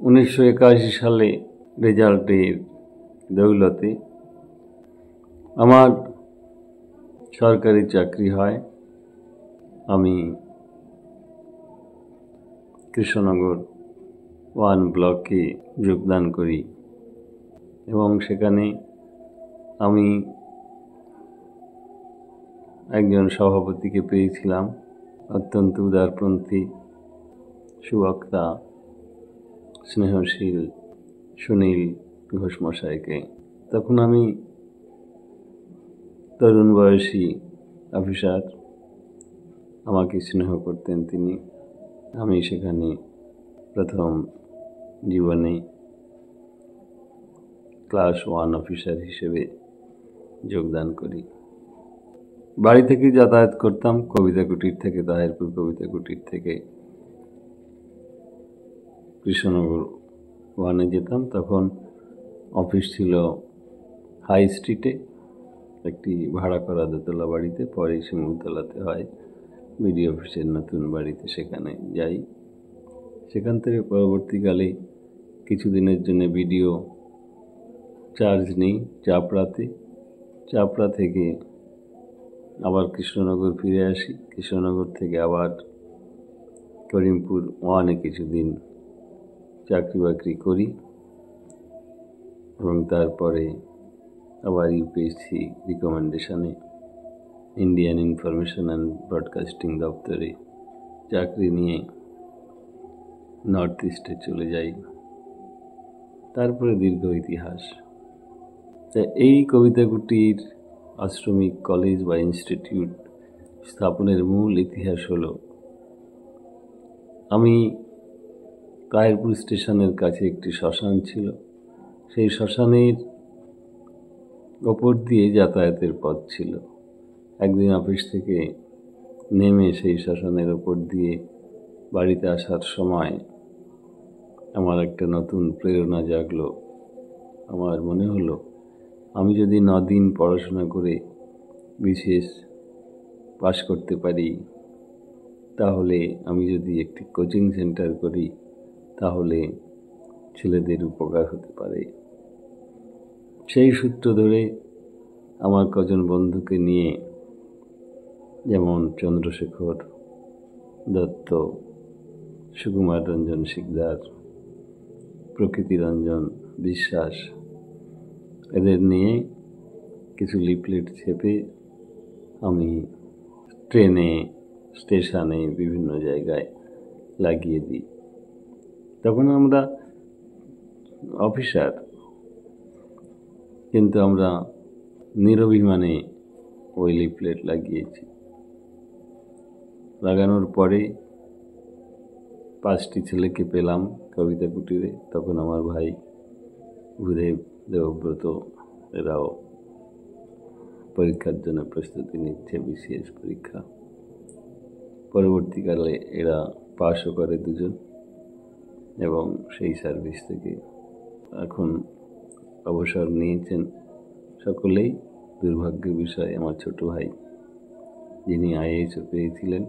1981 সালে রেজাল্টের দৌলতে আমার সরকারি চাকরি হয়। আমি কৃষ্ণনগর 1 ব্লকে যোগদান করি এবং সেখানে আমি একজন সভাপতিকে পেয়েছিলাম, অত্যন্ত উদারপন্থী, সুবক্তা, স্নেহশীল সুনীল ঘোষ মশাইকে। তখন আমি তরুণ বয়সী অফিসার, আমাকে স্নেহ করতেন তিনি। আমি সেখানে প্রথম জীবনে ক্লাস 1 অফিসার হিসেবে যোগদান করি। বাড়ি থেকে যাতায়াত করতাম কবিতা কুটির থেকে, তাহিরপুর কবিতা কুটির থেকে কৃষ্ণনগর 1-এ যেতাম। তখন অফিস ছিল হাই স্ট্রিটে, একটি ভাড়া করা দোতলা বাড়িতে, পরে শিমুলতলাতে হয় বিডি অফিসের নতুন বাড়িতে, সেখানে যাই। সেখান থেকে পরবর্তীকালে কিছুদিনের জন্য বিডিও চার্জ নিই চাপড়া থেকে আবার কৃষ্ণনগর ফিরে আসি। কৃষ্ণনগর থেকে আবার করিমপুর 1-এ কিছুদিন চাকরি বাকরি করি এবং তারপরে আবার ইউপিএসসি রিকমেন্ডেশনে ইন্ডিয়ান ইনফরমেশন অ্যান্ড ব্রডকাস্টিং দপ্তরে চাকরি নিয়ে নর্থ ইস্টে চলে যাই। তারপরে দীর্ঘ ইতিহাস। তা এই কবিতা কুটির আশ্রমিক কলেজ বা ইনস্টিটিউট স্থাপনের মূল ইতিহাস হলো, আমি তাহিরপুর স্টেশনের কাছে একটি শ্মশান ছিল, সেই শ্মশানের ওপর দিয়ে যাতায়াতের পথ ছিল। একদিন অফিস থেকে নেমে সেই শ্মশানের ওপর দিয়ে বাড়িতে আসার সময় আমার একটা নতুন প্রেরণা জাগলো। আমার মনে হলো, আমি যদি 9 দিন পড়াশোনা করে বিশেষ পাশ করতে পারি, তাহলে আমি যদি একটি কোচিং সেন্টার করি, তাহলে ছেলেদের উপকার হতে পারে। সেই সূত্র ধরে আমার কজন বন্ধুকে নিয়ে, যেমন চন্দ্রশেখর দত্ত, সুকুমার রঞ্জন শিকদার, প্রকৃতি রঞ্জন বিশ্বাস, এদের নিয়ে কিছু লিফলেট ছেপে আমি ট্রেনে, স্টেশনে, বিভিন্ন জায়গায় লাগিয়ে দিই। তখন আমরা অফিসার, কিন্তু আমরা নিরভিমানে ওই লিফলেট লাগিয়েছি। লাগানোর পরে 5টি ছেলেকে পেলাম কবিতা কুটিরে। তখন আমার ভাই ভূদেব, দেবব্রত, এরাও পরীক্ষার জন্য প্রস্তুতি নিচ্ছে, বিসিএস পরীক্ষা। পরবর্তীকালে এরা পাশও করে 2জন এবং সেই সার্ভিস থেকে এখন অবসর নিয়েছেন সকলেই। দুর্ভাগ্যের বিষয়, আমার ছোট ভাই, যিনি আইএএসও পেয়েছিলেন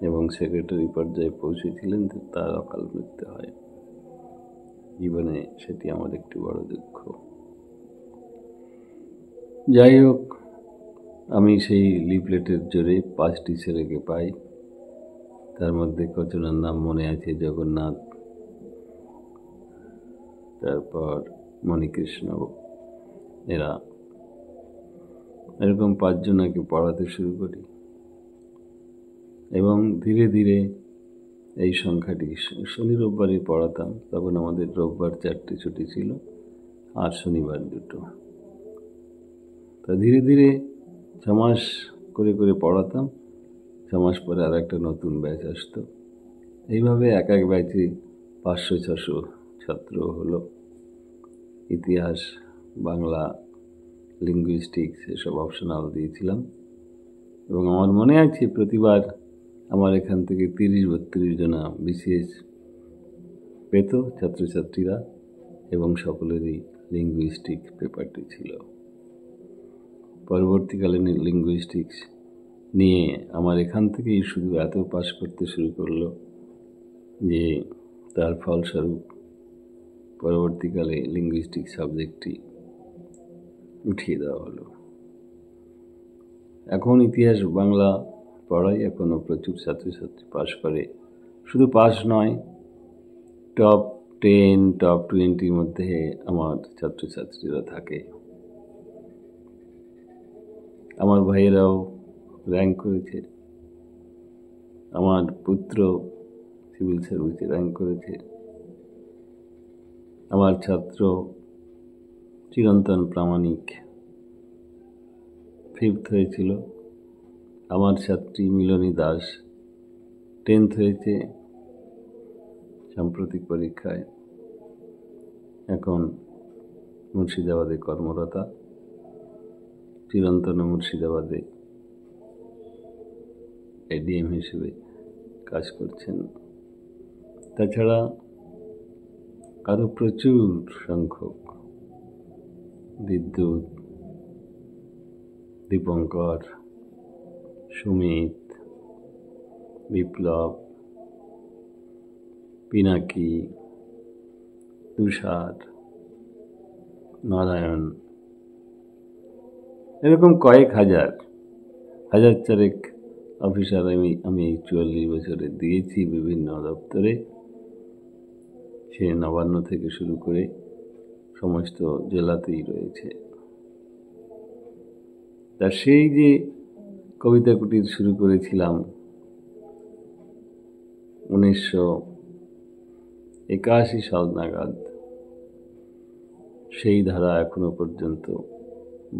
এবং সেক্রেটারি পর্যায়ে পৌঁছেছিলেন, তার অকাল মৃত্যু হয়। জীবনে সেটি আমার একটি বড় দুঃখ। যাই হোক, আমি সেই লিফলেটের জোরে 5টি ছেলেকে পাই। তার মধ্যে কজনের নাম মনে আছে: জগন্নাথ, তারপর মণিকৃষ্ণ, এরা। এরকম 5 জনকে পড়াতে শুরু করি এবং ধীরে ধীরে এই সংখ্যাটি, শনি রোববারে পড়াতাম, তখন আমাদের রোববার 4টে ছুটি ছিল আর শনিবার 2টো। তা ধীরে ধীরে 6 মাস করে করে পড়াতাম। 6 মাস পরে আর একটা নতুন ব্যাচ আসতো। এইভাবে এক এক ব্যাচে 500-600 ছাত্র হলো। ইতিহাস, বাংলা, লিঙ্গুইস্টিক্স এসব অপশনাল দিয়েছিলাম এবং আমার মনে আছে প্রতিবার আমার এখান থেকে 30-32 জনা বিসিএস পেত ছাত্রছাত্রীরা এবং সকলেরই লিঙ্গুইস্টিক পেপারটি ছিল। পরবর্তীকালে লিঙ্গুইস্টিক্স নিয়ে আমার এখান থেকেই শুধু এত পাস করতে শুরু করলো যে তার ফলস্বরূপ পরবর্তীকালে লিঙ্গুইস্টিক সাবজেক্টটি উঠিয়ে দেওয়া হলো। এখন ইতিহাস বাংলা পড়াই এখনও প্রচুর ছাত্রছাত্রী পাশ করে। শুধু পাশ নয়, টপ 10 টপ 20 মধ্যে আমার ছাত্রছাত্রীরা থাকে। আমার ভাইয়েরাও র্যাঙ্ক করেছে, আমার পুত্র সিভিল সার্ভিসে র্যাঙ্ক করেছে, আমার ছাত্র চিরন্তন প্রামাণিক 5th হয়েছিল, আমার ছাত্রী মিলনী দাস 10th হয়েছে সাম্প্রতিক পরীক্ষায়, এখন মুর্শিদাবাদে কর্মরতা। চিরন্তন মুর্শিদাবাদে এডিএম হিসেবে কাজ করছেন। তাছাড়া আরও প্রচুর সংখ্যক বিদ্যুৎ, দীপঙ্কর, সুমিত, বিপ্লব, পিনাকি, তুষার, নারায়ণ, এরকম কয়েক হাজার চারেক অফিসার আমি 44 বছরে দিয়েছি বিভিন্ন দপ্তরে। সে নবান্ন থেকে শুরু করে সমস্ত জেলাতেই রয়েছে। তা সেই যে কবিতা কুটির শুরু করেছিলাম 1981 সাল নাগাদ, সেই ধারা এখনো পর্যন্ত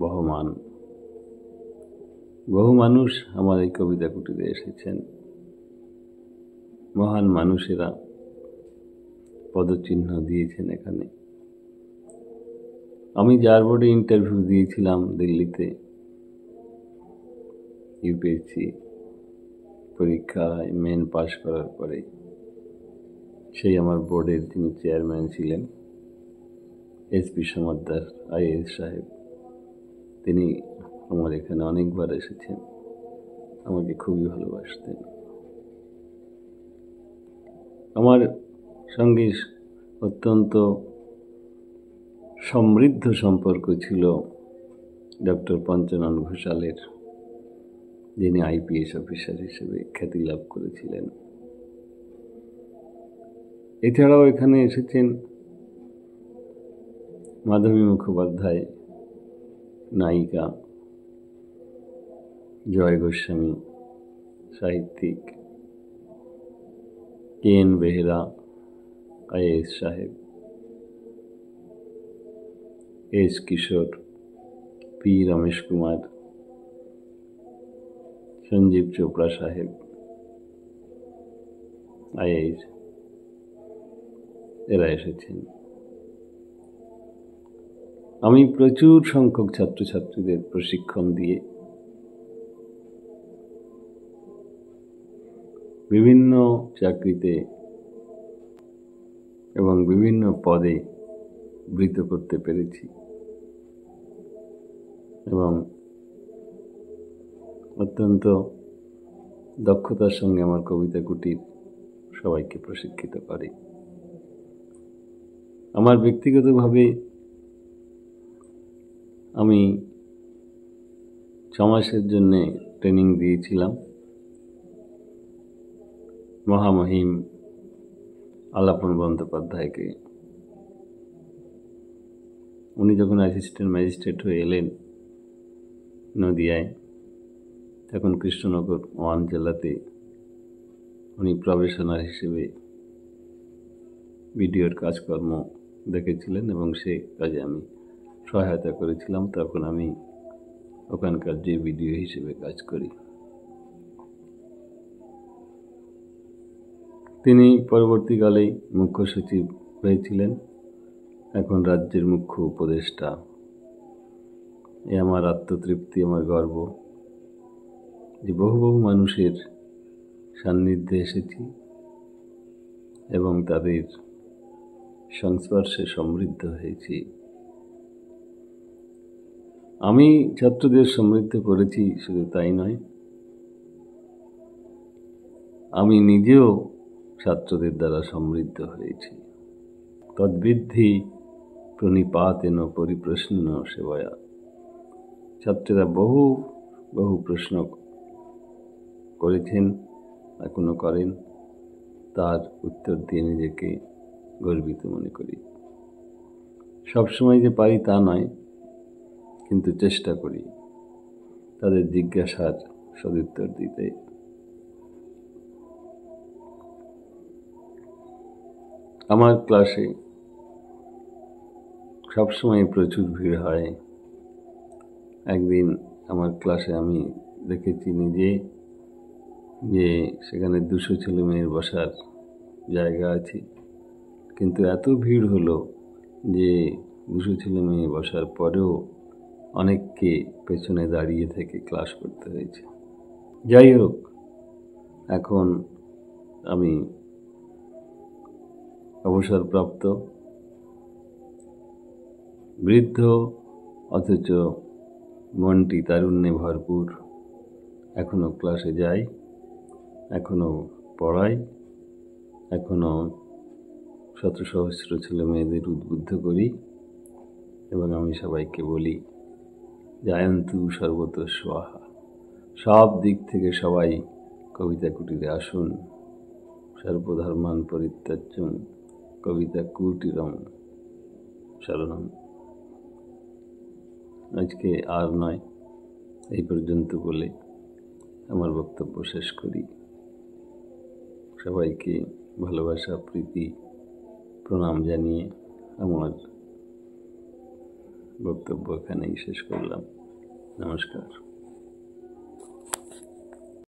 বহমান। বহু মানুষ আমার এই কবিতা কুটিরে এসেছেন, মহান মানুষেরা পদচিহ্ন দিয়েছেন এখানে। আমি যার বোর্ডে ইন্টারভিউ দিয়েছিলাম দিল্লিতে ইউপিএসসি পরীক্ষায় মেন পাশ করার পরে, সেই আমার বোর্ডের যিনি চেয়ারম্যান ছিলেন এসপি সমাদ্দার আইএএস সাহেব, তিনি আমার এখানে অনেকবার এসেছেন, আমাকে খুবই ভালোবাসতেন। আমার সঙ্গে অত্যন্ত সমৃদ্ধ সম্পর্ক ছিল ডক্টর পঞ্চানন ঘোষালের, যিনি আইপিএস অফিসার হিসেবে খ্যাতি লাভ করেছিলেন। এছাড়াও এখানে এসেছেন মাধবী মুখোপাধ্যায়, নায়িকা, জয় গোস্বামী সাহিত্যিক, কেএন বেহেরা আইএএস সাহেব, এস কিশোর, পি রমেশ কুমার, সঞ্জীব চোপড়া সাহেব আইএএস, এরা এসেছেন। আমি প্রচুর সংখ্যক ছাত্রছাত্রীদের প্রশিক্ষণ দিয়ে বিভিন্ন চাকরিতে এবং বিভিন্ন পদে বৃত করতে পেরেছি এবং অত্যন্ত দক্ষতার সঙ্গে আমার কবিতা কুটির সবাইকে প্রশিক্ষিত করে। আমার ব্যক্তিগতভাবে আমি 6 মাসের জন্যে ট্রেনিং দিয়েছিলাম মহামহিম আলাপন বন্দ্যোপাধ্যায়কে। উনি যখন অ্যাসিস্ট্যান্ট ম্যাজিস্ট্রেট হয়ে এলেন নদিয়ায়, তখন কৃষ্ণনগর 1 জেলাতে উনি প্রবেশনার হিসেবে বিডিওর কাজকর্ম দেখেছিলেন এবং সে কাজে আমি সহায়তা করেছিলাম। তখন আমি ওখানকার যে বিডিও হিসেবে কাজ করি। তিনি পরবর্তীকালে মুখ্য সচিব হয়েছিলেন, এখন রাজ্যের মুখ্য উপদেষ্টা। এ আমার আত্মতৃপ্তি, আমার গর্ব যে বহু মানুষের সান্নিধ্যে এসেছি এবং তাদের সংস্পর্শে সমৃদ্ধ হয়েছি। আমি ছাত্রদের সমৃদ্ধ করেছি, শুধু তাই নয়, আমি নিজেও ছাত্রদের দ্বারা সমৃদ্ধ হয়েছি। তদ্বৃদ্ধি প্রণিপাতেন পরিপ্রশ্ন সেবয়া। ছাত্রীরা বহু বহু প্রশ্ন করেছেন, এখনো করেন, তার উত্তর দিয়ে নিজেকে গর্বিত মনে করি। সবসময় যে পারি তা নয়, কিন্তু চেষ্টা করি তাদের জিজ্ঞাসার সদুত্তর দিতে। আমার ক্লাসে সবসময় প্রচুর ভিড় হয়। একদিন আমার ক্লাসে আমি দেখেছি নিজে যে সেখানে 200 ছেলে মেয়ের বসার জায়গা আছে, কিন্তু এত ভিড় হলো যে 200 ছেলে মেয়ে বসার পরেও অনেককে পেছনে দাঁড়িয়ে থেকে ক্লাস করতে হয়েছে। যাই হোক, এখন আমি অবসরপ্রাপ্ত, বৃদ্ধ, অথচ মনটি তারুণ্যে ভরপুর। এখনও ক্লাসে যাই, এখনও পড়াই, এখনও শত সহস্র ছেলে মেয়েদের উদ্বুদ্ধ করি, এবং আমি সবাইকে বলি জায়ন্তু সর্বতো স্বাহা। সব দিক থেকে সবাই কবিতা কুটিরে আসুন। সর্বধর্মান পরিত্যাজ্যং কবিতা কুটিরম শরণম। আজকে আর নয়, এই পর্যন্ত বলে আমার বক্তব্য শেষ করি। সবাইকে ভালোবাসা, প্রীতি, প্রণাম জানিয়ে আমার বক্তব্য এখানেই শেষ করলাম। নমস্কার।